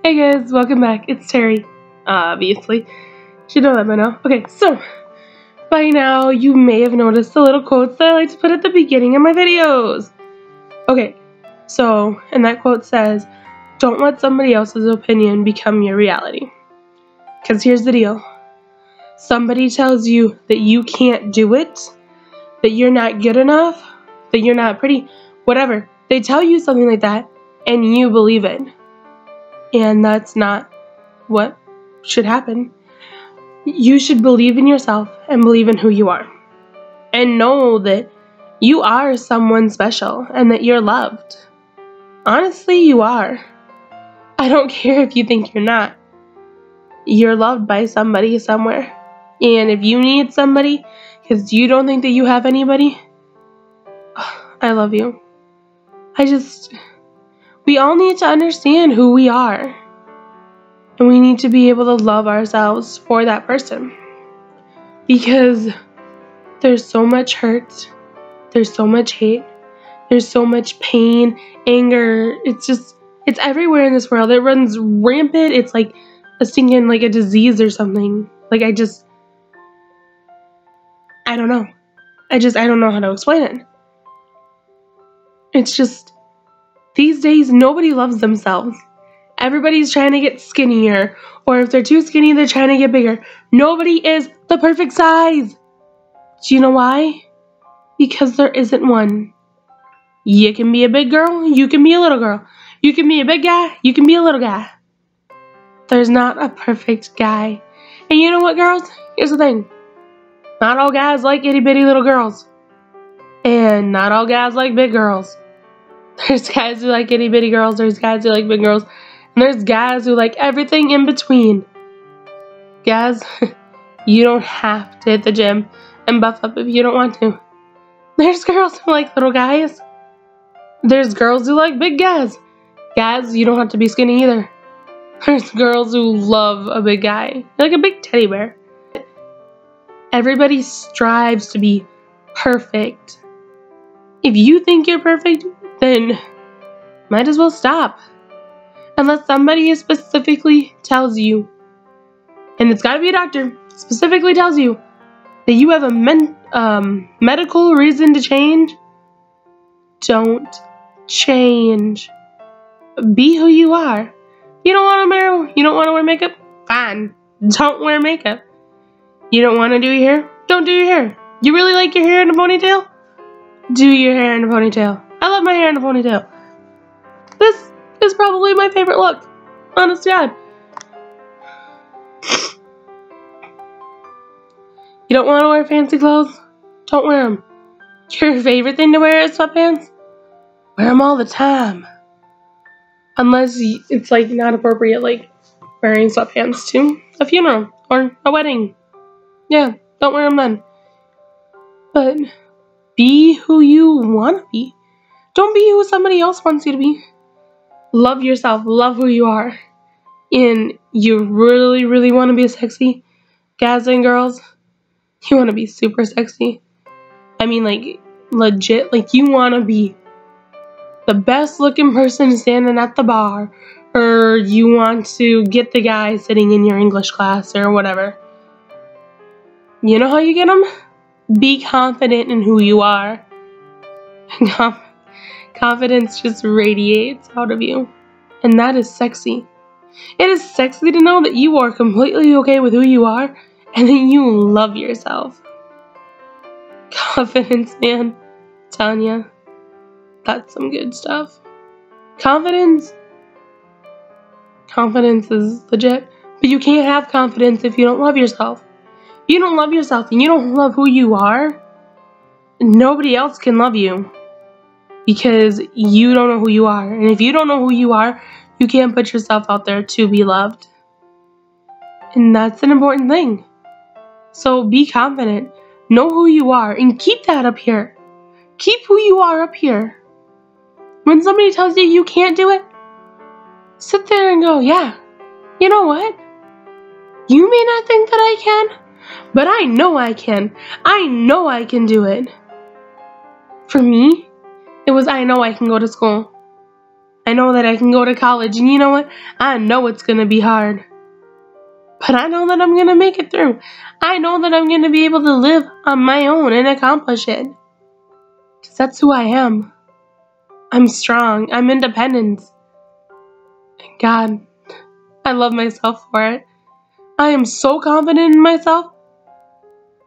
Hey guys, welcome back. It's Terry, obviously. You should know that by now. Okay, so, by now you may have noticed the little quotes that I like to put at the beginning of my videos. Okay, so, and that quote says, don't let somebody else's opinion become your reality. Because here's the deal. Somebody tells you that you can't do it, that you're not good enough, that you're not pretty, whatever. They tell you something like that, and you believe it. And that's not what should happen. You should believe in yourself and believe in who you are. And know that you are someone special and that you're loved. Honestly, you are. I don't care if you think you're not. You're loved by somebody somewhere. And if you need somebody because you don't think that you have anybody, I love you. We all need to understand who we are. And we need to be able to love ourselves for that person. Because there's so much hurt. There's so much hate. There's so much pain, anger. It's everywhere in this world. It runs rampant. It's like a stinking, like a disease or something. Like I don't know. I don't know how to explain it. It's just, these days, nobody loves themselves. Everybody's trying to get skinnier, or if they're too skinny, they're trying to get bigger. Nobody is the perfect size. Do you know why? Because there isn't one. You can be a big girl, you can be a little girl. You can be a big guy, you can be a little guy. There's not a perfect guy. And you know what, girls? Here's the thing. Not all guys like itty bitty little girls. And not all guys like big girls. There's guys who like itty bitty girls, there's guys who like big girls. And there's guys who like everything in between. Guys, you don't have to hit the gym and buff up if you don't want to. There's girls who like little guys. There's girls who like big guys. Guys, you don't have to be skinny either. There's girls who love a big guy. Like a big teddy bear. Everybody strives to be perfect. If you think you're perfect, then might as well stop. Unless somebody specifically tells you, and it's gotta be a doctor, specifically tells you that you have a medical reason to change, don't change. Be who you are. You don't want to wear makeup? Fine. Don't wear makeup. You don't want to do your hair? Don't do your hair. You really like your hair in a ponytail? Do your hair in a ponytail. I love my hair in a ponytail. This is probably my favorite look. Honest to God. You don't want to wear fancy clothes? Don't wear them. Your favorite thing to wear is sweatpants? Wear them all the time. Unless it's like not appropriate, like wearing sweatpants to a funeral or a wedding. Yeah, don't wear them then. But be who you want to be. Don't be who somebody else wants you to be. Love yourself. Love who you are. And you really, really want to be sexy, guys and girls. You want to be super sexy. I mean, like, legit. Like, you want to be the best looking person standing at the bar. Or you want to get the guy sitting in your English class or whatever. You know how you get them? Be confident in who you are. Confidence just radiates out of you. And that is sexy. It is sexy to know that you are completely okay with who you are and that you love yourself. Confidence, man. I'm telling you, that's some good stuff. Confidence is legit. But you can't have confidence if you don't love yourself. If you don't love yourself and you don't love who you are, nobody else can love you. Because you don't know who you are. And if you don't know who you are, you can't put yourself out there to be loved. And that's an important thing. So be confident. Know who you are and keep that up here. Keep who you are up here. When somebody tells you you can't do it, sit there and go, yeah, you know what? You may not think that I can, but I know I can. I know I can do it. For me, it was I know I can go to school. I know that I can go to college, and you know what? I know it's going to be hard. But I know that I'm going to make it through. I know that I'm going to be able to live on my own and accomplish it. Because that's who I am. I'm strong. I'm independent. And God, I love myself for it. I am so confident in myself.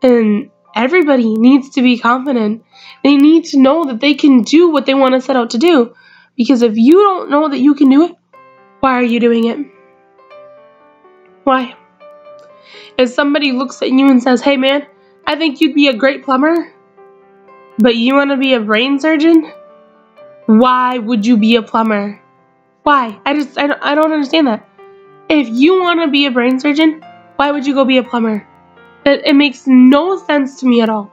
And everybody needs to be confident. They need to know that they can do what they want to set out to do. Because if you don't know that you can do it, why are you doing it? Why? If somebody looks at you and says, hey man, I think you'd be a great plumber, but you want to be a brain surgeon? Why would you be a plumber? Why? I don't understand that. If you want to be a brain surgeon, why would you go be a plumber? It makes no sense to me at all.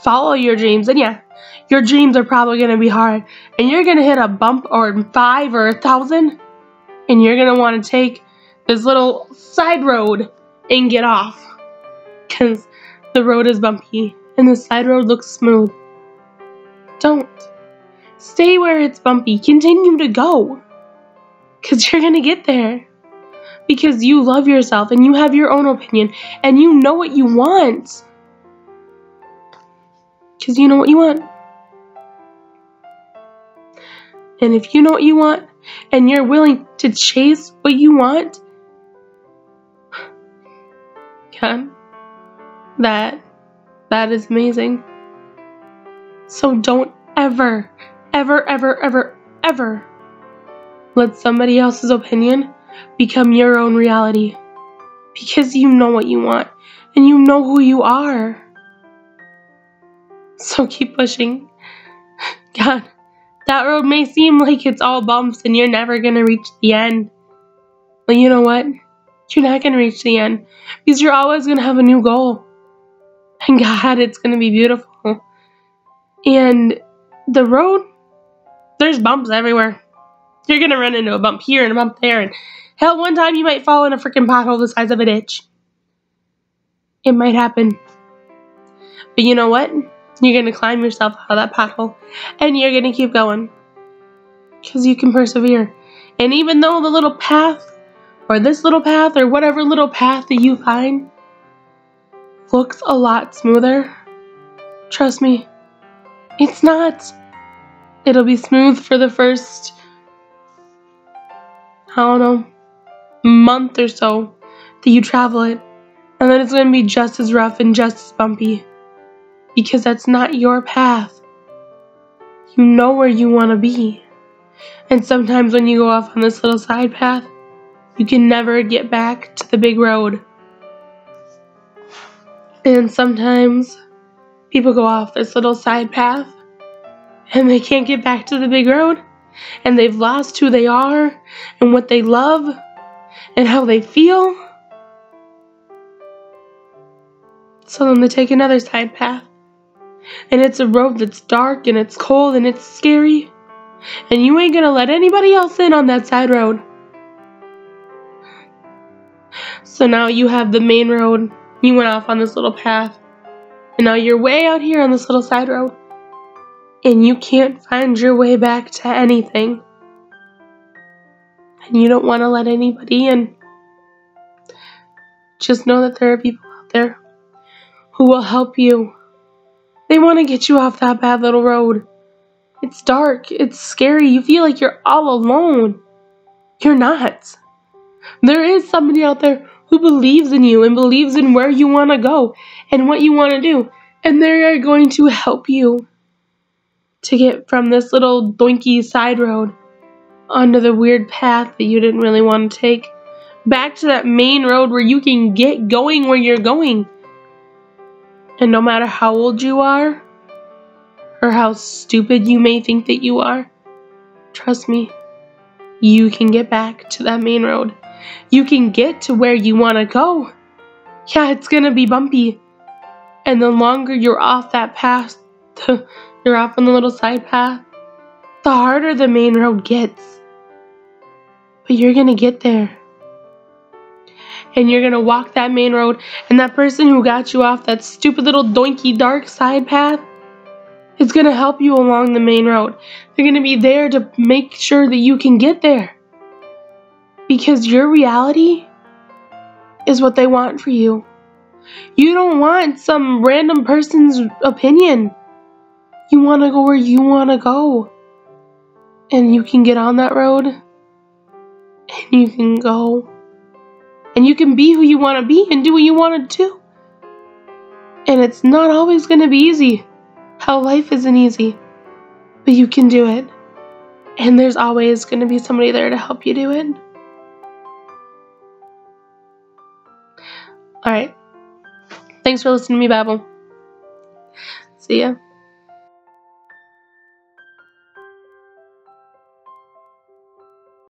Follow your dreams, and yeah, your dreams are probably going to be hard, and you're going to hit a bump or 5 or 1,000, and you're going to want to take this little side road and get off, because the road is bumpy, and the side road looks smooth. Don't. Stay where it's bumpy. Continue to go, because you're going to get there. Because you love yourself, and you have your own opinion, and you know what you want. Because you know what you want. And if you know what you want, and you're willing to chase what you want, God, that is amazing. So don't ever, ever, ever, ever, ever let somebody else's opinion become your own reality. Because you know what you want, and you know who you are. So keep pushing. God, that road may seem like it's all bumps and you're never going to reach the end. But you know what? You're not going to reach the end. Because you're always going to have a new goal. And God, it's going to be beautiful. And the road, there's bumps everywhere. You're going to run into a bump here and a bump there. And hell, one time you might fall in a freaking pothole the size of a ditch. It might happen. But you know what? You're going to climb yourself out of that pothole. And you're going to keep going. Because you can persevere. And even though the little path, or this little path, or whatever little path that you find, looks a lot smoother, trust me, it's not. It'll be smooth for the first, I don't know, month or so that you travel it. And then it's going to be just as rough and just as bumpy. Because that's not your path. You know where you want to be. And sometimes when you go off on this little side path, you can never get back to the big road. And sometimes people go off this little side path and they can't get back to the big road. And they've lost who they are and what they love and how they feel. So then they take another side path. And it's a road that's dark and it's cold and it's scary. And you ain't gonna let anybody else in on that side road. So now you have the main road. You went off on this little path. And now you're way out here on this little side road. And you can't find your way back to anything. And you don't want to let anybody in. Just know that there are people out there who will help you. They want to get you off that bad little road. It's dark. It's scary. You feel like you're all alone. You're not. There is somebody out there who believes in you and believes in where you want to go and what you want to do. And they are going to help you to get from this little doinky side road onto the weird path that you didn't really want to take, back to that main road where you can get going where you're going. And no matter how old you are, or how stupid you may think that you are, trust me, you can get back to that main road. You can get to where you want to go. Yeah, it's going to be bumpy. And the longer you're off that path, you're off on the little side path, the harder the main road gets. But you're going to get there. And you're going to walk that main road, and that person who got you off that stupid little doinky dark side path is that's going to help you along the main road. They're going to be there to make sure that you can get there. Because your reality is what they want for you. You don't want some random person's opinion. You want to go where you want to go. And you can get on that road. And you can go. And you can be who you want to be and do what you want to do. And it's not always going to be easy. Hell, life isn't easy. But you can do it. And there's always going to be somebody there to help you do it. Alright. Thanks for listening to me babble. See ya.